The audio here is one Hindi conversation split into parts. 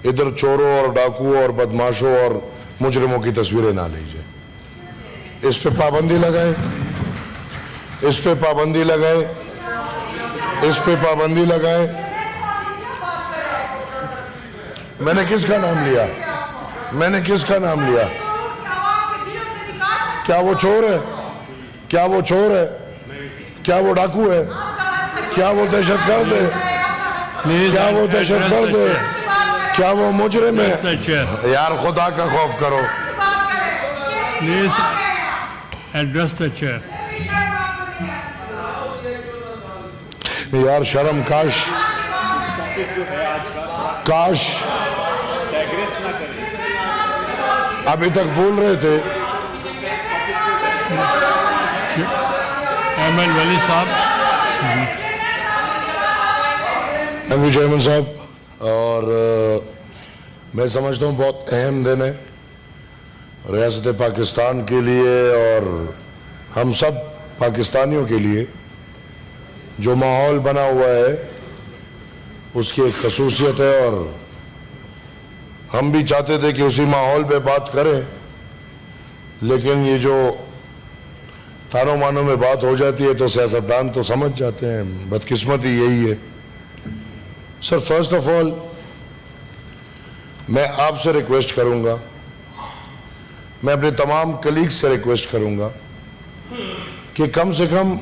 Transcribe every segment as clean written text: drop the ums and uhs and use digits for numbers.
इधर चोरों और डाकुओं और बदमाशों और मुजरिमों की तस्वीरें ना लीजिए। इस पे पाबंदी लगाए, इस पे पाबंदी लगाए, इस पे पाबंदी लगाए। मैंने किसका नाम लिया? मैंने किसका नाम लिया? क्या वो चोर है? क्या वो चोर है? क्या वो डाकू है? क्या वो दहशतगर्द है? क्या वो दहशतगर्द है? क्या वो मुजरिम है? यार खुदा का खौफ करो। Please address the chair. यार शर्म, काश काश अभी तक बोल रहे थे। एमएल वली साहब। एमपी चेयरमैन साहब, और मैं समझता हूँ बहुत अहम दिन है रियासत पाकिस्तान के लिए और हम सब पाकिस्तानियों के लिए। जो माहौल बना हुआ है उसकी एक खसूसियत है और हम भी चाहते थे कि उसी माहौल पे बात करें, लेकिन ये जो थानों मानों में बात हो जाती है तो सियासतदान तो समझ जाते हैं, बदकिस्मती यही है। सर, फर्स्ट ऑफ ऑल मैं आपसे रिक्वेस्ट करूंगा, मैं अपने तमाम कलीग्स से रिक्वेस्ट करूंगा कि कम से कम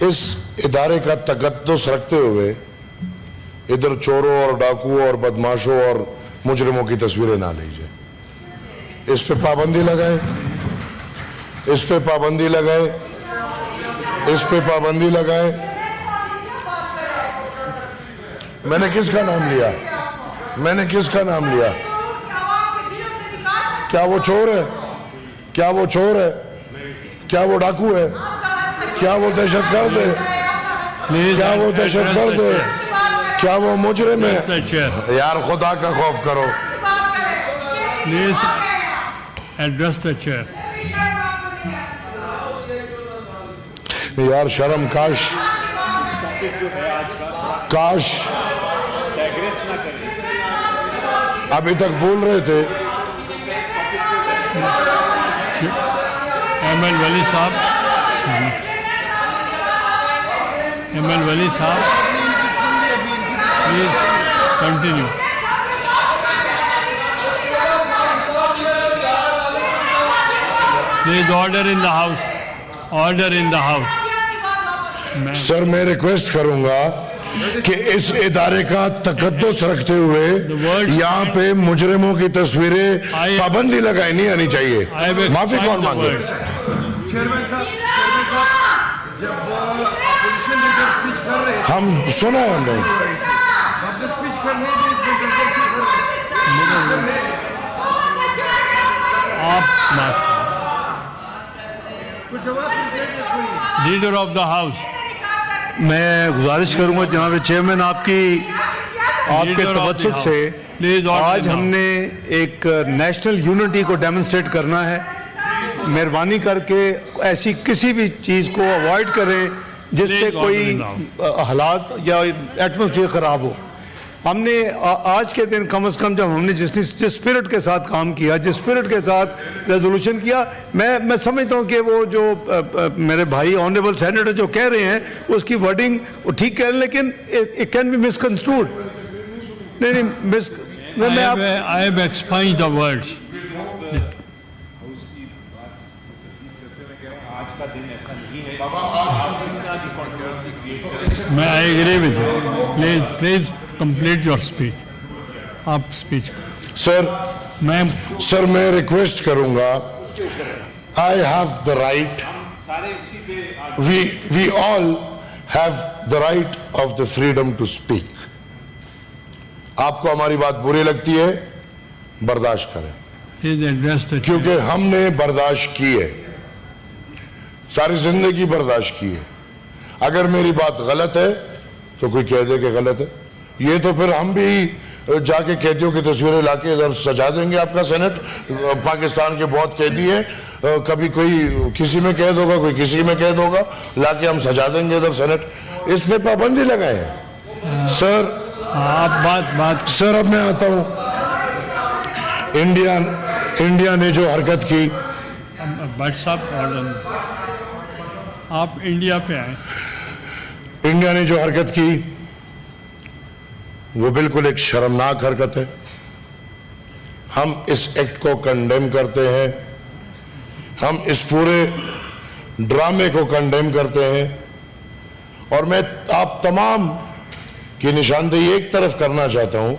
इस इदारे का तकद्दुस रखते हुए इधर चोरों और डाकुओं और बदमाशों और मुजरिमों की तस्वीरें ना लीजिए। इस पे पाबंदी लगाए, इस पे पाबंदी लगाए, इस पे पाबंदी लगाए। मैंने किसका नाम लिया? मैंने किसका नाम लिया? क्या वो चोर है? क्या वो चोर है? क्या वो डाकू है? क्या वो दहशतगर्द है? क्या वो दहशतगर्द है? क्या वो मुजरिम है? यार खुदा का खौफ करो। Please address the chair. यार शर्म, काश काश अभी तक बोल रहे थे। एमएल वली साहब। एमएल वली साहब, please continue. Please order in the house, order in the house. Sir, मैं रिक्वेस्ट करूंगा कि इस इदारे का तकद्दुस रखते हुए यहाँ पे मुजरिमों की तस्वीरें पाबंदी लगाई नहीं आनी चाहिए। माफी कौन मांगे? हम सुना है हमने। आप लीडर ऑफ द हाउस। मैं गुजारिश करूंगा जनाब चेयरमैन आपके तवज्जुह से, आज हमने एक नेशनल यूनिटी को डेमोन्स्ट्रेट करना है। मेहरबानी करके ऐसी किसी भी चीज़ को अवॉइड करें जिससे कोई हालात या एटमॉस्फेयर ख़राब हो। हमने आज के दिन कम से कम जब हमने जिस स्पिरिट के साथ काम किया, जिस स्पिरिट के साथ रेजोल्यूशन किया, मैं समझता हूँ कि वो जो मेरे भाई ऑनरेबल सेनेटर जो कह रहे हैं उसकी वर्डिंग वो ठीक कह रहे हैं, लेकिन इट कैन बी मिसकंस्ट्रूड। नहीं miss I have expand the words. मैं I agree with you. Please complete your speech. आप स्पीच। सर मैं रिक्वेस्ट करूंगा, I have the right, we all have the right of the freedom to speak. आपको हमारी बात बुरी लगती है, बर्दाश्त करें, क्योंकि हमने बर्दाश्त की है, सारी जिंदगी बर्दाश्त की है। अगर मेरी बात गलत है तो कोई कह दे कि गलत है, ये तो फिर हम भी जाके कैदियों की तस्वीरें लाके इधर सजा देंगे आपका सेनेट। पाकिस्तान के बहुत कैदी हैं, कभी कोई किसी में कैद होगा, कोई किसी में कैद होगा, लाके हम सजा देंगे इधर सेनेट। इस पे पाबंदी लगाए। सर आप बात सर अब मैं आता हूं, इंडिया ने जो हरकत की, भट्ट साहब ऑर्डर, आप इंडिया पे आए। इंडिया ने जो हरकत की वो बिल्कुल एक शर्मनाक हरकत है। हम इस एक्ट को कंडेम करते हैं, हम इस पूरे ड्रामे को कंडेम करते हैं, और मैं आप तमाम की निशानदेही एक तरफ करना चाहता हूं